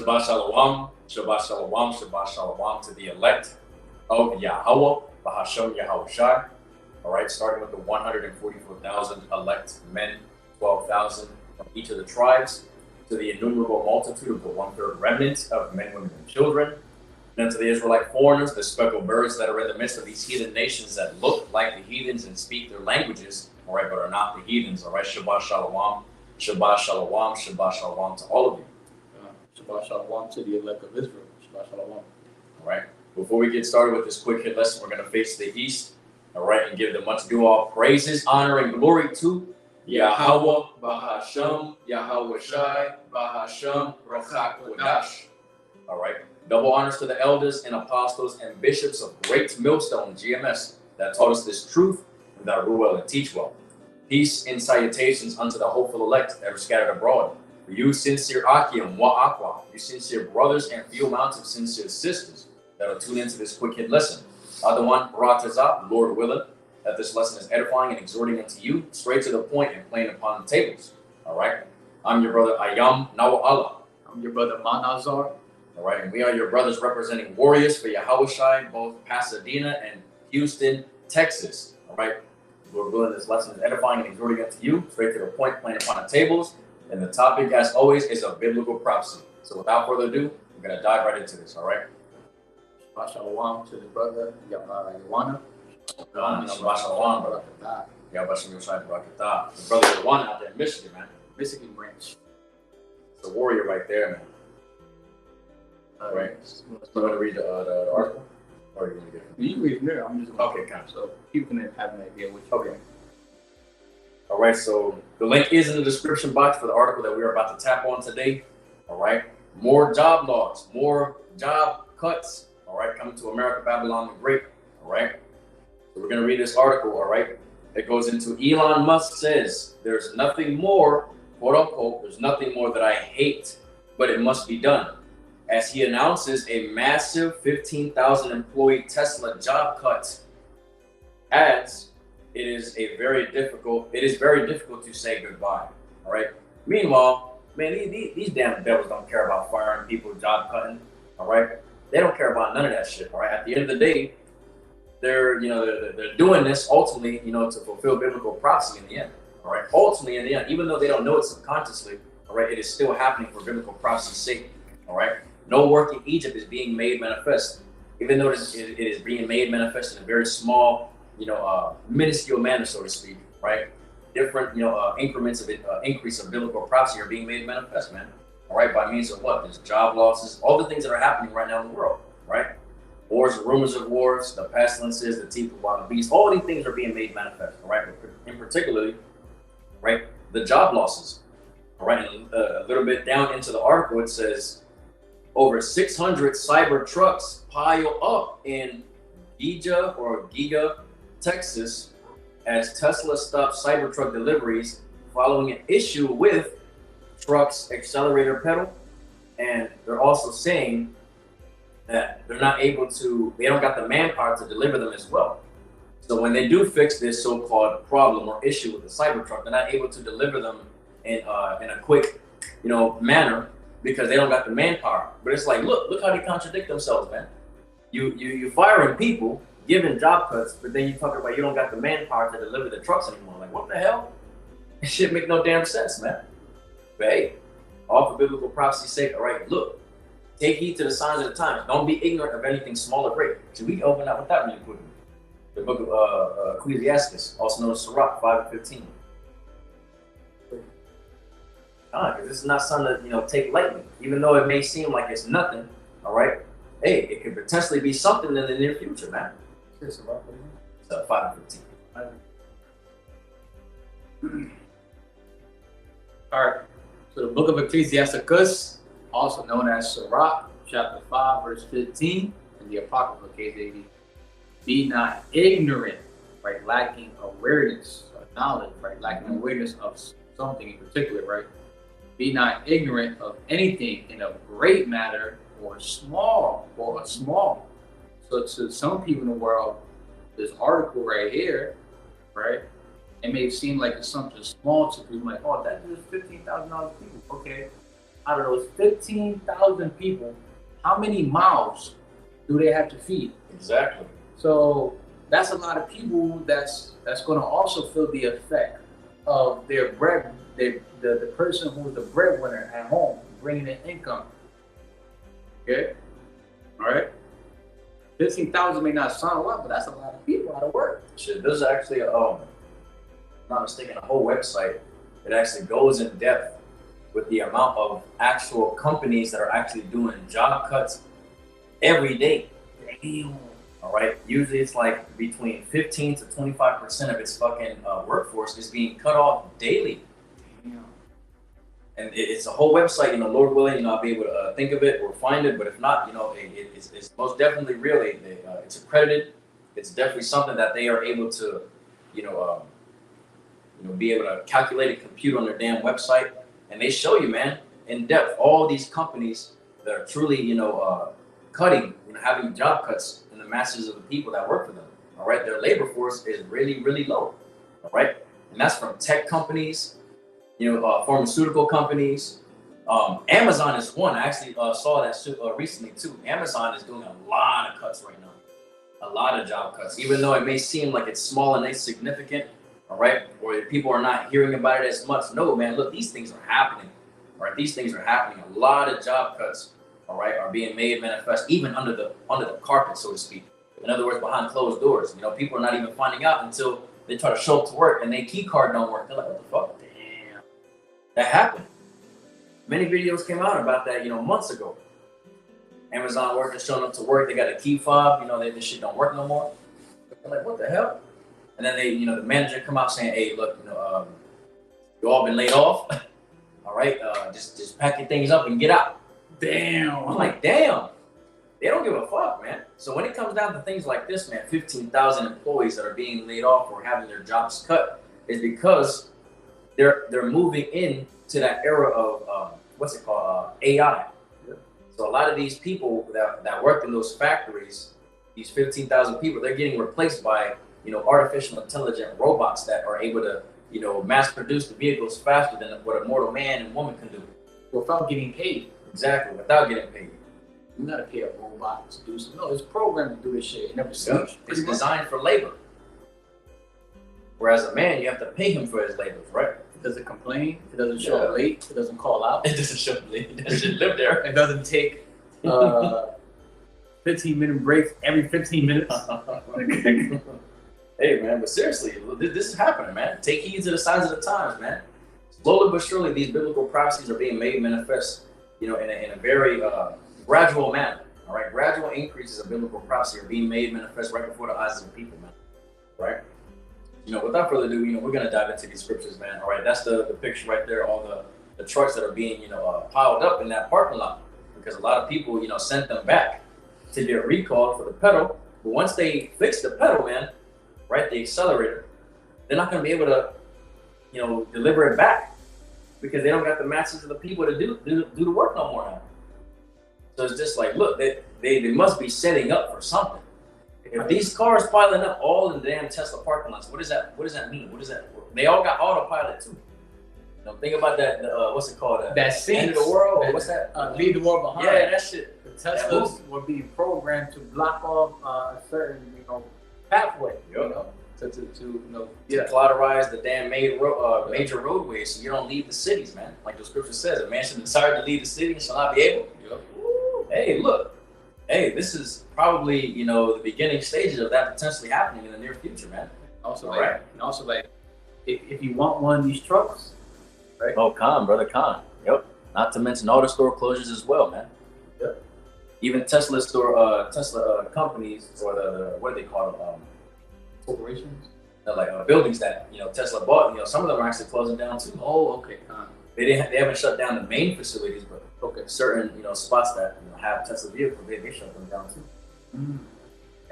Shabbat Shalom, Shabbat Shalom, Shabbat Shalom to the elect of Yahawah, BAHASHAM, YAHAWAHSHI. All right, starting with the 144,000 elect men, 12,000 from each of the tribes, to the innumerable multitude of the one-third remnant of men, women, and children. And to the Israelite foreigners, the speckled birds that are in the midst of these heathen nations that look like the heathens and speak their languages, all right, but are not the heathens. All right, Shabbat Shalom, Shabbat Shalom, Shabbat Shalom to all of you. Shabbat Shalom to the elect of Israel. Shabbat Shalom. All right. Before we get started with this quick hit lesson, we're going to face the east, all right, and give the much due all praises, honor, and glory to Yahawah, BAHASHAM, YAHAWASHI, BAHASHAM, QaDash. All right. Double honors to the elders and apostles and bishops of Great Millstone, GMS, that taught us this truth and that rule well and teach well. Peace and salutations unto the hopeful elect that are scattered abroad. For you sincere Akim, YAHAWAH, you sincere brothers and few amounts of sincere sisters that are tuned into this quick hit lesson. Other one, RAWCHAA, Lord willing, that this lesson is edifying and exhorting unto you, straight to the point and plain upon the tables. All right. I'm your brother Ayam NAWA. I'm your brother Manazar. All right, and we are your brothers representing warriors for YAHAWASHI, both Pasadena and Houston, Texas. All right, Lord willing, this lesson is edifying and exhorting unto you, straight to the point, plain upon the tables. And the topic, as always, is a biblical prophecy. So without further ado, we're going to dive right into this, all right? Shabbat Shalom to the brother Yawana. Shabbat Shalom, brother. YAHAWASHI, BARAK. The brother Yawana out there in Michigan, man. Michigan branch. It's a warrior right there, man. All right. You want to read the article? Or are you going to get it? You read from there. I'm just going okay, kind of. So people can have an idea what you're doing. All right, so the link is in the description box for the article that we are about to tap on today. All right, more job loss, more job cuts. All right, coming to America, Babylon the Great. All right, so we're going to read this article. All right, it goes into Elon Musk says, there's nothing more, quote unquote, there's nothing more that I hate, but it must be done. As he announces a massive 15,000 employee Tesla job cut. Adds, it is very difficult to say goodbye. All right. Meanwhile, man, these damn devils don't care about firing people, job cutting. All right. They don't care about none of that shit. All right. At the end of the day, they're doing this ultimately, to fulfill biblical prophecy in the end. All right. Ultimately, in the end, even though they don't know it subconsciously, all right, it is still happening for biblical prophecy's sake. All right. No work in Egypt is being made manifest, even though it is being made manifest in a very small, minuscule manner, so to speak, right? Different, increments of increase of biblical prophecy are being made manifest, man. All right, by means of what? There's job losses, all the things that are happening right now in the world, right? Wars, rumors of wars, the pestilences, the teeth of wild beasts, all these things are being made manifest, all right? But in particularly, right, the job losses, all right? And a little bit down into the article, it says, over 600 cyber trucks pile up in Giga, Texas, as Tesla stops Cybertruck deliveries following an issue with truck's accelerator pedal. And they're also saying that they don't got the manpower to deliver them as well. So when they do fix this so-called problem or issue with the Cybertruck, they're not able to deliver them in a quick, manner, because they don't got the manpower. But it's like, look how they contradict themselves, man. You firing people, giving job cuts, but then you talk about you don't got the manpower to deliver the trucks anymore. Like, what the hell? This shit make no damn sense, man. But hey, all for biblical prophecy's sake, all right, look, take heed to the signs of the times. Don't be ignorant of anything small or great. So we can open up with that really quickly. The book of Ecclesiastes, also known as Sirach 5:15. Because this is not something to take lightly, even though it may seem like it's nothing. All right, hey, it could potentially be something in the near future, man. It's 5:15. All right. So the book of Ecclesiastes, also known as Sirach, chapter 5, verse 15, in the Apocrypha KJV. Be not ignorant, right? Lacking awareness or knowledge, right? Lacking awareness of something in particular, right? Be not ignorant of anything in a great matter or a small. So to some people in the world, this article right here, right? It may seem like it's something small to people, like, oh, that is $15,000 people. Okay. out of those 15,000 people, how many mouths do they have to feed? Exactly. So that's a lot of people that's going to also feel the effect of their bread, the person who's the breadwinner at home, bringing in income. Okay, all right. 15,000 may not sound a lot, but that's a lot of people out of work. Shit, there's actually, if I'm not mistaken, a whole website that actually goes in depth with the amount of actual companies that are actually doing job cuts every day. Damn. All right. Usually it's like between 15 to 25% of its fucking workforce is being cut off daily. Damn. And it's a whole website, Lord willing, I'll be able to think of it or find it. But if not, it's most definitely real. It's accredited. It's definitely something that they are able to, be able to calculate and compute on their damn website. And they show you, man, in depth, all these companies that are truly, cutting, having job cuts in the masses of the people that work for them. All right. Their labor force is really, really low. All right. And that's from tech companies, pharmaceutical companies. Amazon is one. I actually saw that recently too. Amazon is doing a lot of cuts right now, a lot of job cuts, even though it may seem like it's small and insignificant, all right, or people are not hearing about it as much. No, man, look, these things are happening, all right? These things are happening. A lot of job cuts, all right, are being made manifest, even under the carpet, so to speak. In other words, behind closed doors. People are not even finding out until they try to show up to work and their key card don't work. They're like, what the fuck? Damn. That happened. Many videos came out about that, months ago. Amazon workers showing up to work, they got a key fob, this shit don't work no more. They're like, what the hell? And then they, the manager come out saying, hey, look, you all been laid off. All right, just pack your things up and get out. Damn. I'm like, damn. They don't give a fuck, man. So when it comes down to things like this, man, 15,000 employees that are being laid off or having their jobs cut is because they're moving into that era of AI. Yeah. So a lot of these people that work in those factories, these 15,000 people, they're getting replaced by artificial intelligent robots that are able to mass produce the vehicles faster than what a mortal man and woman can do. Without getting paid. Exactly, without getting paid. You gotta pay a robot to do something. No, it's programmed to do this shit. It never Yep. It's designed for labor. Whereas a man, you have to pay him for his labor, right? It doesn't complain. It doesn't show up late. It doesn't call out. It doesn't show up late. It doesn't live there. It doesn't take 15-minute breaks every 15 minutes. Hey, man, but seriously, this is happening, man. Take heed to the signs of the times, man. Slowly but surely, these biblical prophecies are being made manifest, in a very gradual manner. All right, gradual increases of biblical prophecy are being made manifest right before the eyes of the people, man. Right? Without further ado, we're gonna dive into these scriptures, man. All right, that's the picture right there. All the trucks that are being, piled up in that parking lot because a lot of people, sent them back to get recalled for the pedal. But once they fix the pedal, man, right, the accelerator, they're not gonna be able to, deliver it back because they don't got the masses of the people to do the work no more now. So it's just like, look, they must be setting up for something. If these cars piling up all in the damn Tesla parking lots, what does that mean? What does that? They all got autopilot too. Think about that. What's it called? That end of the world. What's that? Leave the world behind. Yeah, that shit. The Teslas were being programmed to block off a certain, pathway. Yep. To cauterize the damn major roadways so you don't leave the cities, man. Like the scripture says, a man should desire to leave the city and shall not be able. Yep. Hey, look. Hey, this is probably, the beginning stages of that potentially happening in the near future, man. Also, if you want one of these trucks, right? Oh, brother Khan. Yep. Not to mention all the store closures as well, man. Yep. Even Tesla companies, or the what do they call them? Corporations. Like buildings that Tesla bought. Some of them are actually closing down too. Oh, okay, Khan. They haven't shut down the main facilities, but certain spots that have Tesla vehicles, they shut them down too. And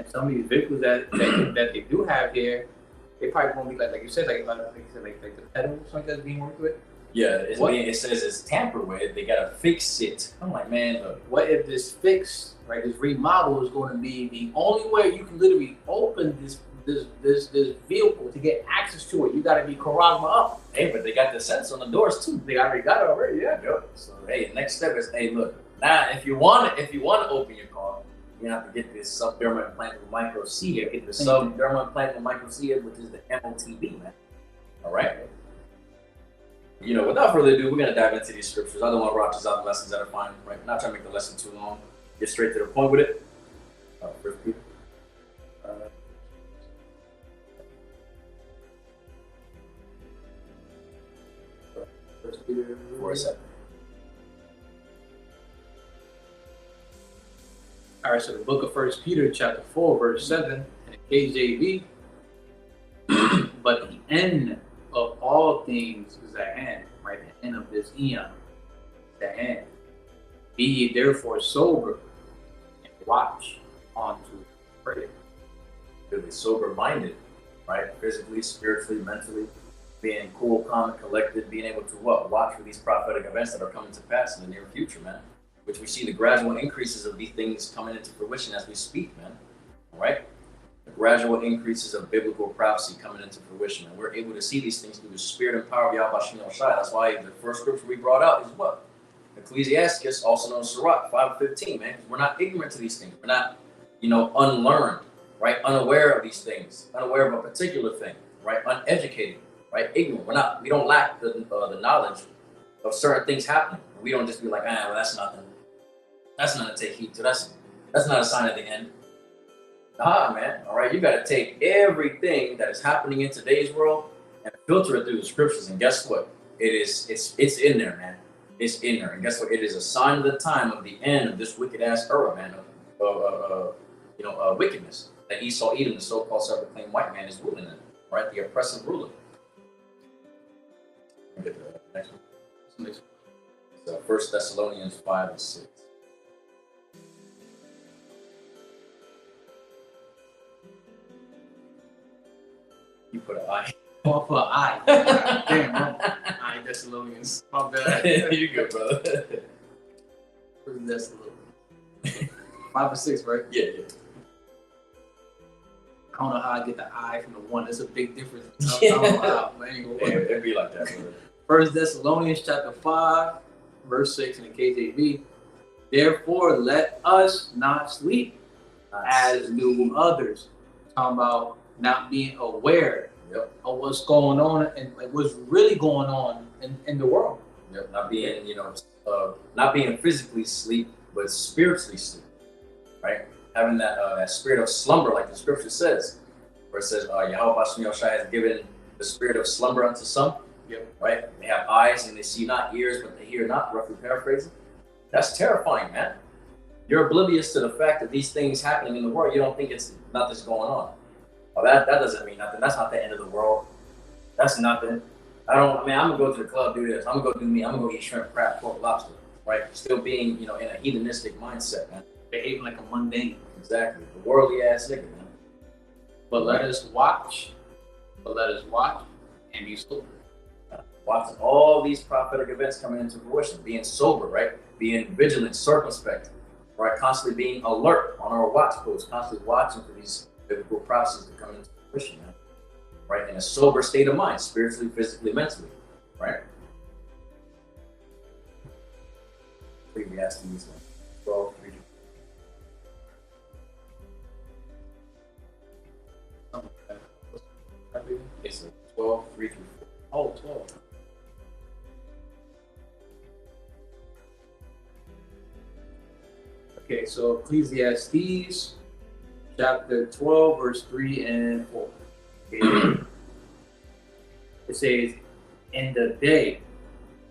some of these vehicles that they do have here, they probably won't be like you said, like the pedal or something that's being worked with. Yeah, it says it's tampered with. They gotta fix it. I'm like, man, look. What if this fix, right? This remodel is going to be the only way you can literally open this this vehicle to get access to it. You got to be Karagma up. Hey, but they got the sensor on the doors too. They already got it already. Yeah. Yep. So hey, next step is, hey, look, now if you want to open your car, you have to get this subdermal implantable microcia. Get the subdermal implantable microcia, which is the MOTB, man. All right. You know, without further ado, we're gonna dive into these scriptures. I don't want to rock out the lessons that are fine, right? Not trying to make the lesson too long. Get straight to the point with it. First Peter. First Peter 4:7. All right, so the book of First Peter, chapter 4, verse 7, in the KJV. But the end of all things is at hand, right? The end of this eon is at hand. Be ye therefore sober and watch unto prayer. Really sober-minded, right? Physically, spiritually, mentally, being cool, calm, and collected, being able to what? Watch for these prophetic events that are coming to pass in the near future, man. Which we see the gradual increases of these things coming into fruition as we speak, man. All right? The gradual increases of biblical prophecy coming into fruition. And we're able to see these things through the spirit and power of YAHAWASHI. That's why the first scripture we brought out is what? Ecclesiastes, also known as Sirach 5:15, man. We're not ignorant to these things. We're not, you know, unlearned, right? Unaware of these things, unaware of a particular thing, right? Uneducated, right? Ignorant. We don't lack the knowledge of certain things happening. We don't just be like, well, that's nothing. That's not to take heed to. That's not a sign of the end. Nah, man. All right, you got to take everything that is happening in today's world and filter it through the scriptures. And guess what? It's in there, man. It's in there. And guess what? It is a sign of the time of the end of this wicked ass era, man. Wickedness that Esau, Edom, the so-called self-proclaimed white man, is ruling in. Right, the oppressive ruler. Get the next one. So 1 Thessalonians 5:6. You put an I. Oh, I put an I. Damn, I Thessalonians. My bad. You good, brother. Where's Thessalonians? 5 or 6, right? Yeah. I don't know how I get the I from the 1. There's a big difference. I don't know how, man. It'd be like that, brother. 1 Thessalonians chapter 5, verse 6 in the KJV. Therefore, let us not sleep as do others. Talking about not being aware of what's going on and like what's really going on in the world. Yep. Not being, not being physically asleep, but spiritually asleep, right? Having that spirit of slumber, like the scripture says, where it says, YAHAWASHI has given the spirit of slumber unto some. Yep. Right? They have eyes and they see not, ears, but they hear not, roughly paraphrasing. That's terrifying, man. You're oblivious to the fact that these things happening in the world. You don't think it's nothing's going on. Well, that doesn't mean nothing. That's not the end of the world. That's nothing. I'm gonna go to the club, do this. I'm gonna go do me. I'm gonna go eat shrimp, crab, pork, lobster, right? Still being, in a hedonistic mindset, man. Behaving like a mundane. Exactly. The worldly ass nigga, man. But let us watch and be sober. Watching all these prophetic events coming into fruition, being sober, right? Being vigilant, circumspect, right? Constantly being alert on our watch post, constantly watching for these biblical prophecies to come into fruition, man. Right? In a sober state of mind, spiritually, physically, mentally, right? Ecclesiastes 12, 3. It's 12, 3 through 4. Oh, 12. Okay, so Ecclesiastes chapter 12, verse 3 and 4. Okay. It says, in the day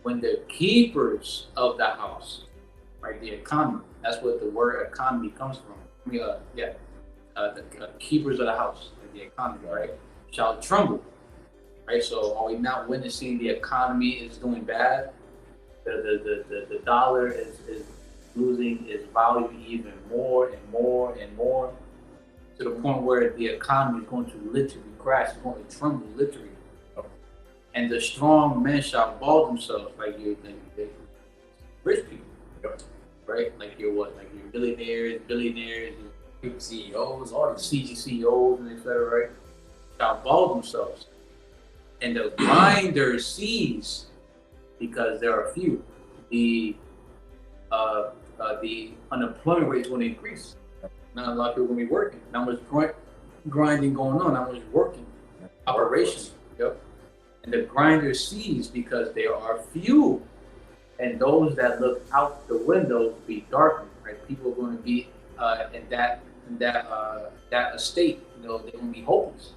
when the keepers of the house, right, the economy, that's what the word economy comes from. The keepers of the house, like the economy, right, shall tremble. Right, so are we not witnessing the economy is doing bad? The dollar is losing its value even more and more and more, to the point where the economy is going to literally crash, it's going to tremble literally. And the strong men shall ball themselves, like you're rich people, right? Like you're what? Like you're billionaires, CEOs, all these CEOs and etc., right? shall bow themselves, and the grinder cease, because there are few. The unemployment rate is going to increase. Not a lot of people are going to be working. Not much grinding going on. Not much working. Operation. Yep. And the grinder cease because there are few, and those that look out the window be darkened. Right? People are going to be in that estate. You know, they're going to be hopeless.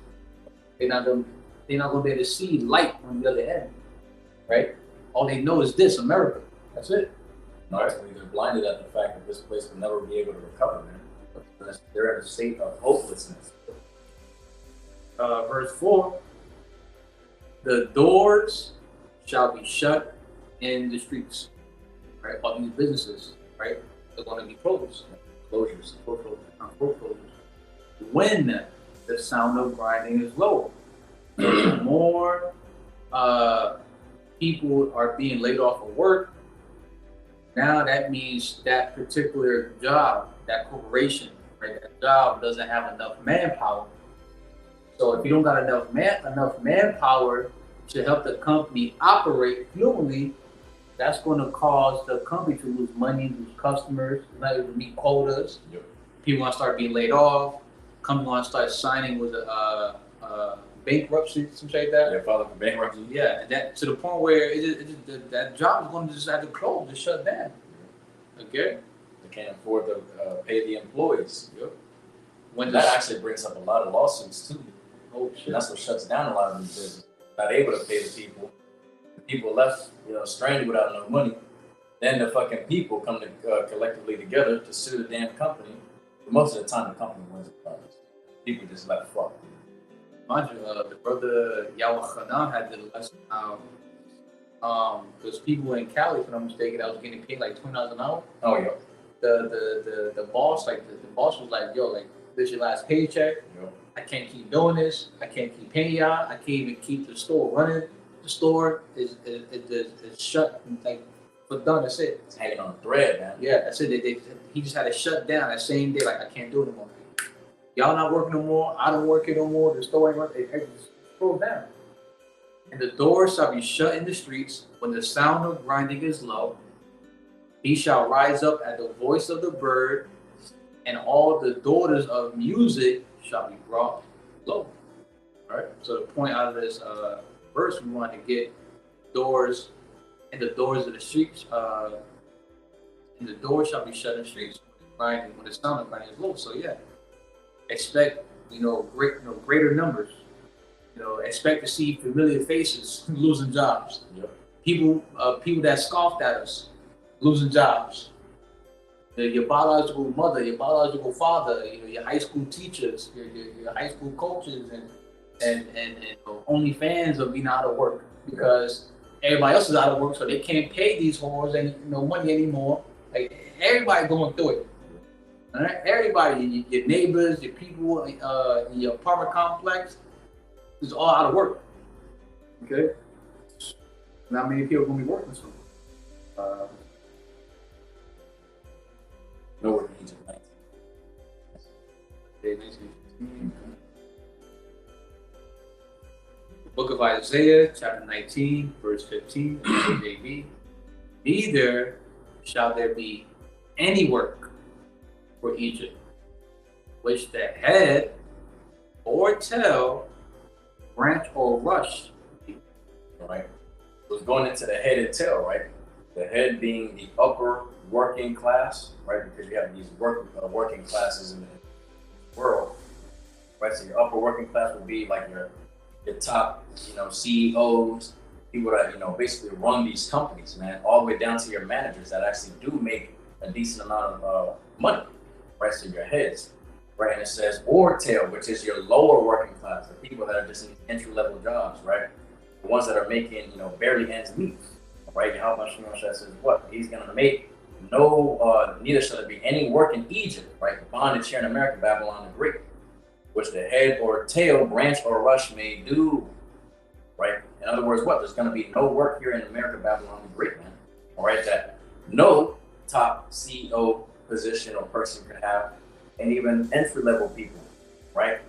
They're not going to be able to see light on the other end. Right? All they know is this, America. That's it. No, they're blinded at the fact that this place will never be able to recover, man. They're in a state of hopelessness. Verse 4, the doors shall be shut in the streets, right? All these businesses, right? They're going to be closed. Closures. When the sound of grinding is low. The more people are being laid off of work, now that means that particular job, that corporation, right, that job doesn't have enough manpower. So if you don't got enough manpower to help the company operate fluently, that's going to cause the company to lose money, lose customers, not able to meet quotas. Yep. People want to start being laid off. Company want to start signing with bankruptcy, something like that. Yeah, filing for bankruptcy. Yeah, and that to the point where that job is going to just have to close, just shut down. Okay. They can't afford to pay the employees. Yep. When that actually brings up a lot of lawsuits too. Oh shit. And that's what shuts down a lot of these businesses. Not able to pay the people. The people left, stranded without no money. Then the fucking people come to collectively together to sue the damn company. But most of the time, the company wins the problems. People just left fucked. Mind you, the brother YAHAWAH had the lesson because people in Cali, if I'm not mistaken, that was getting paid like $20 an hour. Oh yeah. The boss, like the boss was like, yo, like this is your last paycheck. Yep. I can't keep doing this. I can't keep paying y'all. I can't even keep the store running. The store is shut. Like, but done. That's it. It's hanging on a thread, man. Yeah, that's it. He just had to shut down that same day. Like, I can't do it anymore. Y'all not working no more. I don't work it no more. The store ain't working. It just goes down. And the doors shall be shut in the streets when the sound of grinding is low. He shall rise up at the voice of the bird, and all the daughters of music shall be brought low. All right. So the point out of this verse, we want to get doors, and the doors of the streets, and the doors shall be shut in the streets when the sound of grinding is low. So yeah, expect greater numbers. Expect to see familiar faces losing jobs. Yep. People that scoffed at us losing jobs. Your biological mother, your biological father, your high school teachers, your high school coaches, and OnlyFans will be out of work because everybody else is out of work, so they can't pay these whores any money anymore. Like, everybody going through it. All right, everybody, your neighbors, your people, in your apartment complex, is all out of work. Okay, not many people are gonna be working soon. No work in Egypt, The book of Isaiah, chapter 19, verse 15, KJV. Neither shall there be any work for Egypt, which the head or tail, branch or rush. Right. So it's going into the head and tail, right? The head being the upper working class, right? Because you have these working classes in the world, right? So your upper working class would be like your top, CEOs, people that basically run these companies, man, all the way down to your managers that actually do make a decent amount of money, right? So your heads, right? And it says or tail, which is your lower working class, the people that are just in entry-level jobs, right? The ones that are making, barely ends meet, right? YAHAWASHI says what? He's gonna make neither shall there be any work in Egypt, right? Bondage here in America, Babylon the Great, which the head or tail, branch or rush may do, right? In other words, what? There's gonna be no work here in America, Babylon the Great, man. All right, that no top CEO position or person could have, and even entry-level people, right?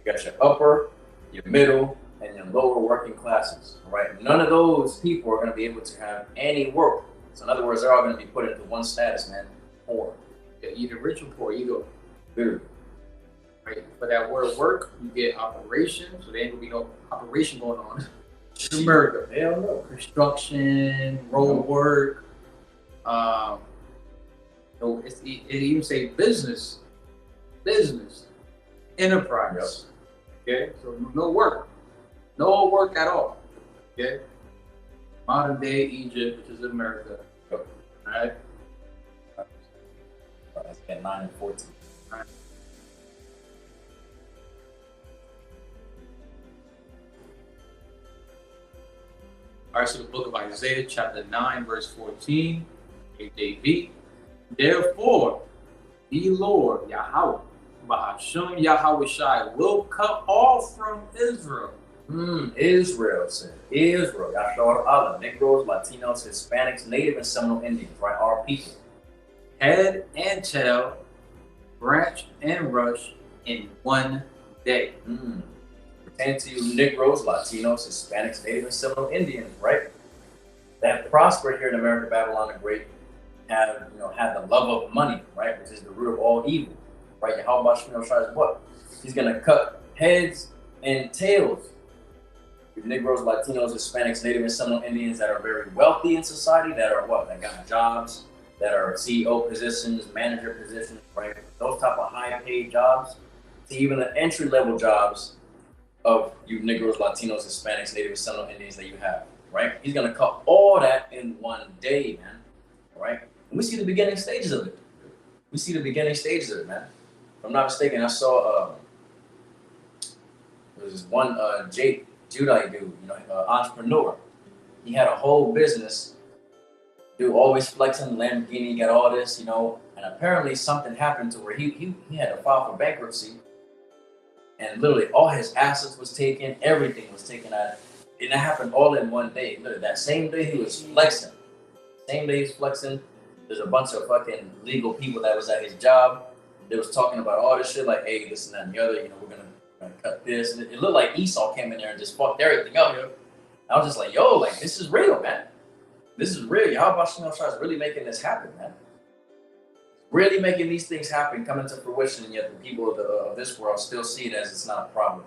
You got your upper your middle, and your lower working classes. All right, none of those people are going to be able to have any work. So in other words, they're all going to be put into one status, man, poor. Yeah, either rich or poor, either. Literally. Right. For that word work, you get operation. So there ain't gonna be no operation going on in America. Hell no. Construction, road work. So it even say business, enterprise. Yep. Okay, so no work at all. Okay, modern day Egypt, which is America. Yep. All right. That's at 9 and 14. All right. All right, so the book of Isaiah, chapter 9, verse 14, KJV. Therefore, the Lord, Yahawah, BAHASHAM YAHAWASHI, will cut off from Israel. Israel, said. Israel. YAHAWAH, Negroes, Latinos, Hispanics, Native and Seminole Indians, right? Our people. Head and tail, branch and rush in one day. Pertain to you Negroes, Latinos, Hispanics, Native and Seminole Indians, right? That prospered here in America, Babylon the Great, had the love of money, right? Which is the root of all evil, right? YAHAWASHI is what? He's gonna cut heads and tails. You Negroes, Latinos, Hispanics, Native and Seminole Indians that are very wealthy in society, that are what? That got jobs, that are CEO positions, manager positions, right? Those type of high paid jobs, to even the entry level jobs of you Negroes, Latinos, Hispanics, Native and Seminole Indians that you have, right? He's gonna cut all that in one day, man, right? And we see the beginning stages of it. Man. If I'm not mistaken, I saw there was this one Jake Judite dude, entrepreneur. He had a whole business. Dude always flexing, Lamborghini, got all this, and apparently something happened to where he had to file for bankruptcy, and literally all his assets was taken, everything was taken out, and that happened all in one day. Literally, that same day he was flexing. There's a bunch of fucking legal people that was at his job. They was talking about all this shit, like, hey, this and that and the other, we're gonna cut this. And it looked like Esau came in there and just fucked everything up. I was just like, yo, like, this is real, man. This is real. YAHAWASHI is really making this happen, man. Really making these things happen, coming to fruition, and yet the people of this world still see it as it's not a problem.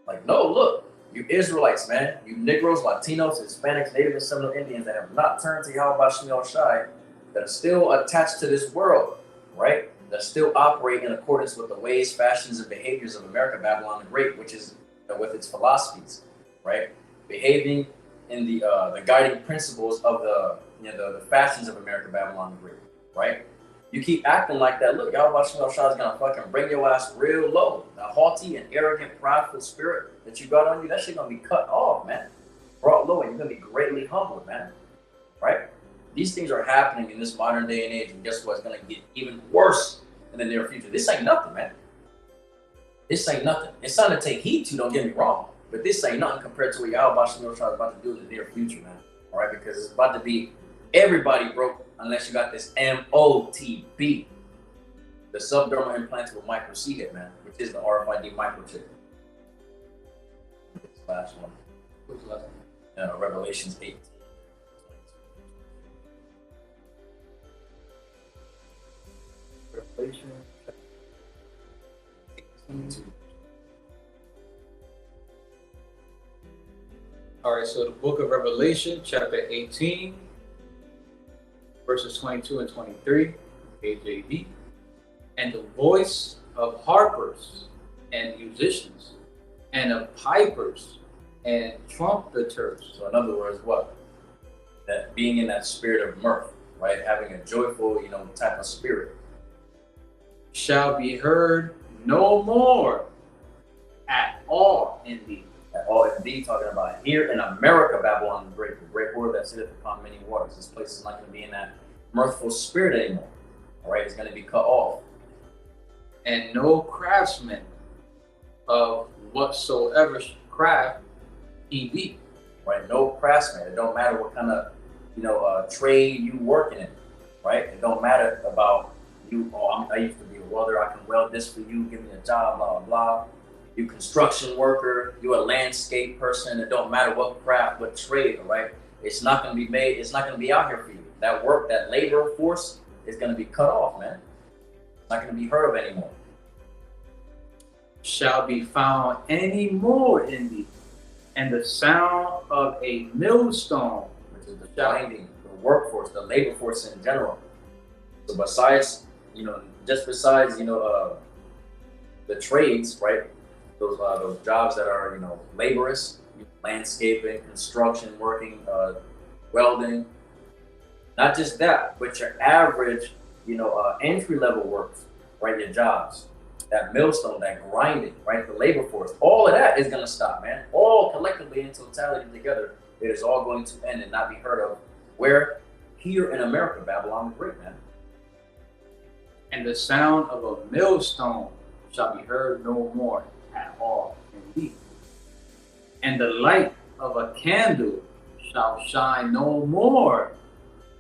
Like, no, look, you Israelites, man, you Negroes, Latinos, Hispanics, Native and Seminole Indians that have not turned to YAHAWASHI, that are still attached to this world, right? That still operate in accordance with the ways, fashions, and behaviors of America, Babylon the Great, which is with its philosophies, right? Behaving in the guiding principles of the fashions of America, Babylon the Great, right? You keep acting like that. Look, YAHAWASHI is gonna fucking bring your ass real low. The haughty and arrogant, prideful spirit that you got on you, that shit gonna be cut off, man. Brought low, and you're gonna be greatly humbled, man. Right? These things are happening in this modern day and age, and guess what? It's gonna get even worse in the near future. This ain't nothing, man. This ain't nothing. It's something to take heed to, don't get me wrong. But this ain't nothing compared to what YAHAWASHI is about to do in the near future, man. All right, because it's about to be everybody broke unless you got this MOTB, the subdermal implantable micro C-hip, man, which is the RFID microchip. This last one. What's the last one? Revelations 8. Revelation 18. All right, so the book of Revelation, chapter 18, verses 22 and 23, KJV. And the voice of harpers and musicians, and of pipers and trumpeters. So in other words, what? That being in that spirit of mirth, right? Having a joyful, type of spirit. Shall be heard no more at all in thee. At all in thee, talking about here in America, Babylon the great whore that sitteth upon many waters. This place is not going to be in that mirthful spirit anymore. All right, it's going to be cut off. And no craftsman of whatsoever craft he be. Right, no craftsman. It don't matter what kind of trade you working in. Right, it don't matter about you. Oh, I used to be a welder. I can weld this for you. Give me a job. Blah blah blah. you construction worker, you a landscape person. It don't matter what craft, what trade, all right? It's not going to be made. It's not going to be out here for you. That work, that labor force is going to be cut off, man. It's not going to be heard of anymore. Shall be found any more in thee, and the sound of a millstone, which is the grinding, the workforce, the labor force in general. So besides, just besides, the trades, right? Those jobs that are, laborious, landscaping, construction, working, welding. Not just that, but your average, entry-level work, right? Your jobs, that millstone, that grinding, right? The labor force, all of that is going to stop, man. All collectively in totality together, it is all going to end and not be heard of. Where? Here in America, Babylon the Great, man. And the sound of a millstone shall be heard no more at all in thee. And the light of a candle shall shine no more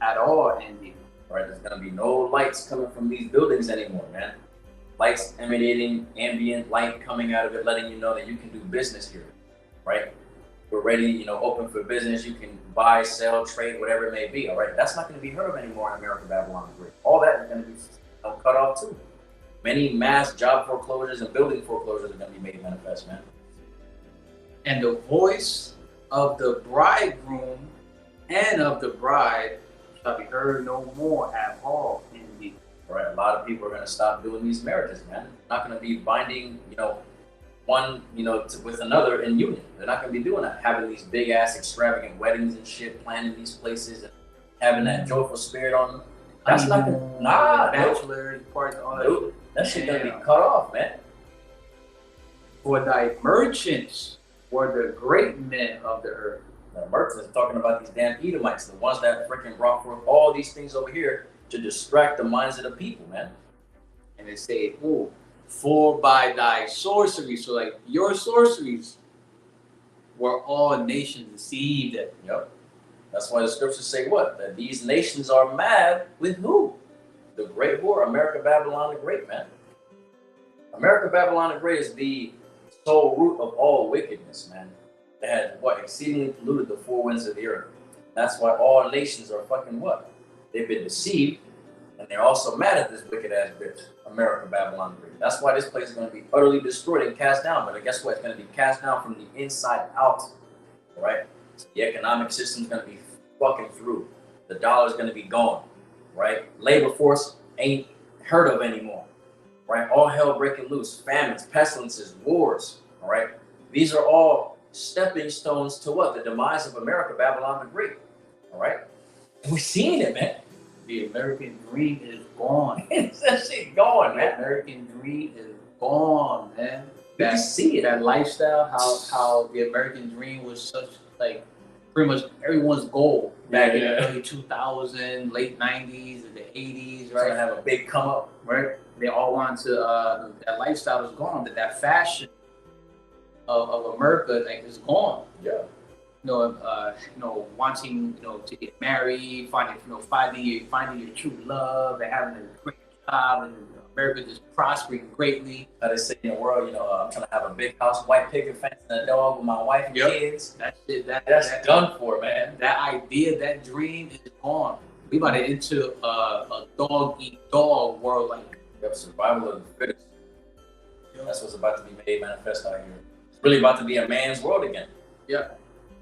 at all in thee. Right, there's gonna be no lights coming from these buildings anymore, man. Lights emanating, ambient light coming out of it, letting you know that you can do business here, right? We're ready, open for business. You can buy, sell, trade, whatever it may be, all right? That's not gonna be heard of anymore in America, Babylon the Great. All that is gonna be cut off too. Many mass job foreclosures and building foreclosures are gonna be made manifest, man. And the voice of the bridegroom and of the bride shall be heard no more at all in thee. Right, a lot of people are going to stop doing these marriages, man. They're not going to be binding, one, with another in union. They're not going to be doing that. Having these big ass extravagant weddings and shit, planning these places, and having that joyful spirit on them. That's not going to, bachelor parties, all that. Nope. That shit going to be cut off, man. For thy merchants were the great men of the earth. The merchants are talking about these damn Edomites, the ones that freaking brought forth all these things over here to distract the minds of the people, man. And they say, "Oh, for by thy sorcery," so like your sorceries were all nations deceived. Yep. That's why the scriptures say what? That these nations are mad with who? The great whore, America, Babylon the Great, man. America, Babylon the Great is the sole root of all wickedness, man. They had exceedingly polluted the four winds of the earth. That's why all nations are fucking what? They've been deceived, and they're also mad at this wicked ass bitch, America, Babylon the Great. That's why this place is going to be utterly destroyed and cast down. But guess what? It's going to be cast down from the inside out. All right? So the economic system is going to be fucking through. The dollar is going to be gone. Right? Labor force ain't heard of anymore. Right? All hell breaking loose. Famines, pestilences, wars. All right? These are all stepping stones to what? The demise of America, Babylon the Great. All right? We're seeing it, man. The American dream is gone. That shit gone, man. The American dream is gone, man. You see it. That lifestyle, how the American dream was such, like, pretty much everyone's goal back in the early 2000s, late 90s, and the 80s, right? To have a big come up, right? They all want to, that lifestyle is gone, that fashion of America, like, is gone. Yeah. Wanting, to get married, finding your true love, and having a great job, and America just prospering greatly. They say in the world, I'm trying to have a big house, white picket fence, and a dog with my wife and kids. That's done for, man. That idea, that dream is gone. We about to enter a dog-eat-dog world, like. Yep, survival of the fittest. That's what's about to be made manifest out here. It's really about to be a man's world again. Yeah.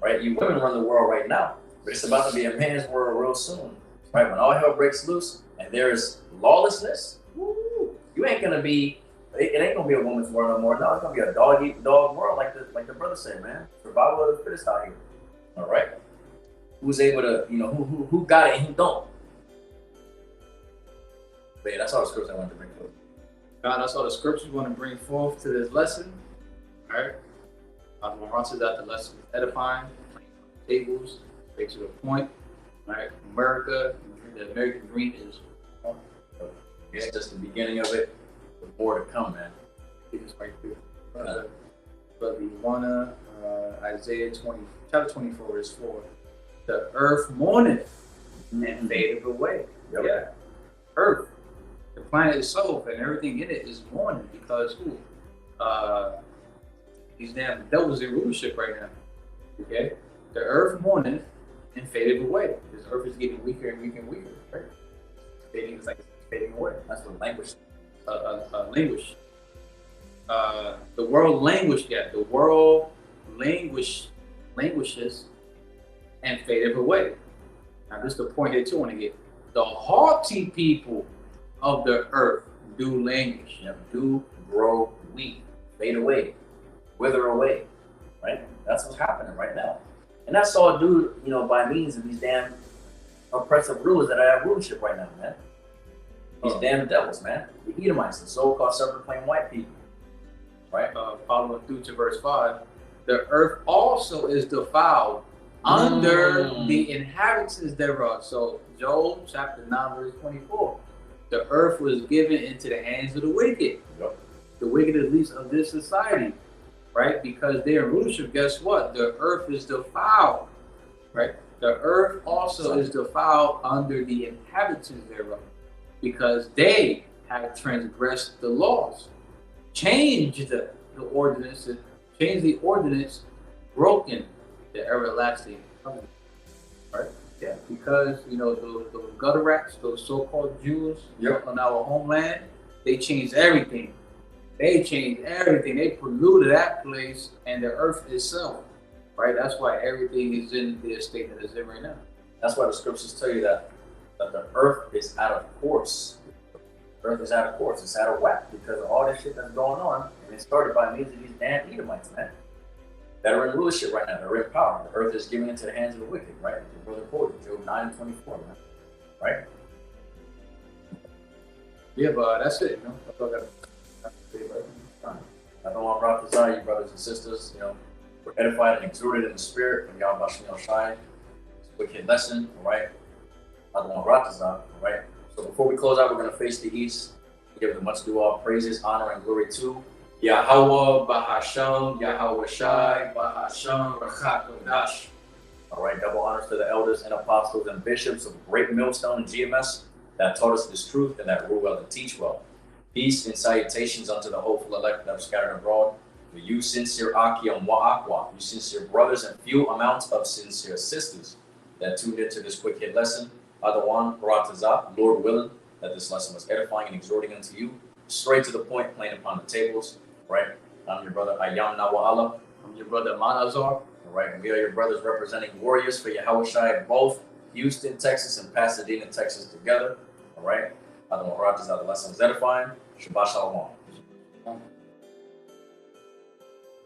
Right? You women run the world right now, but it's about to be a man's world real soon. Right? When all hell breaks loose and there's lawlessness, you ain't gonna be. It ain't gonna be a woman's world no more. No, it's gonna be a dog-eat-dog world, like the brother said, man. Survival of the fittest out here. All right. Who's able to, who got it and who don't. But yeah, that's all the scriptures I wanted to bring forth. God, that's all the scriptures we want to bring forth to this lesson. All right. I'm going to run to that. The lesson is edifying, tables, straight to the point. All right. America, the American dream is. It's just the beginning of it. There's more to come, man. It's right there. But we want to, Isaiah 20, chapter 24, verse 4. The earth mourneth and fadeth away. Yep. Yeah. Earth. The planet itself and everything in it is mourning because these damn devils in rulership right now. Okay? The earth mourneth and faded away. This earth is getting weaker and weaker and weaker, right? Fading is like it's fading away. That's what language. Languish. The world languished yet. The world languishes and fadeth away. Now this is the point here too I want to get. The haughty people of the earth do languish, do grow weak, fade away, wither away, right? That's what's happening right now. And that's all due, by means of these damn oppressive rulers that have rulership right now, man. These damn devils, man. The Edomites, the so-called self-proclaimed white people, right? Following through to verse 5, the earth also is defiled under the inhabitants thereof. So Job chapter 9 verse 24. The earth was given into the hands of the wicked. Yep. The wicked elites of this society, right? Because they're in rulership, guess what? The earth is defiled, right? The earth also is defiled under the inhabitants thereof, because they have transgressed the laws, changed the ordinance, broken the everlasting covenant, right? Yeah, because those gutter rats, those so-called Jews on our homeland, they changed everything. They polluted that place and the earth itself, right? That's why everything is in the state that it's in right now. That's why the scriptures tell you that the earth is out of course. The earth is out of course. It's out of whack because of all this shit that's going on. And it started by means of these damn Edomites, man, that are in rulership right now. They're in power. The earth is given into the hands of the wicked, right? Your brother quoted Job 9:24, man, right? Yeah, but that's it. That's all I got. I don't want to prophesy, you brothers and sisters. We're edified and exhorted in the spirit from YAHAWAHSHI. It's a wicked lesson, all right? I don't want to prophesy, all right? So before we close out, we're going to face the east. Give the much due all praises, honor, and glory to YAHAWAH, BAHASHAM, YAHAWASHI, BAHASHAM, HAQADASH. All right, double honors to the elders and apostles and bishops of Great Millstone and GMS that taught us this truth and that rule well and teach well. Peace and salutations unto the hopeful elect that are scattered abroad. To you sincere Aki and YAHAWAH, you sincere brothers and few amounts of sincere sisters that tuned into this quick hit lesson. Adawan, Baratazah, Lord willing, that this lesson was edifying and exhorting unto you. Straight to the point, plain upon the tables, right? I'm your brother Ayam NAWA. I'm your brother Manazar. All right, and we are your brothers representing warriors for YAHAWASHI, both Houston, Texas, and Pasadena, Texas together. All right, Adawan Baratazah, the lesson was edifying. Shabbat Shalom.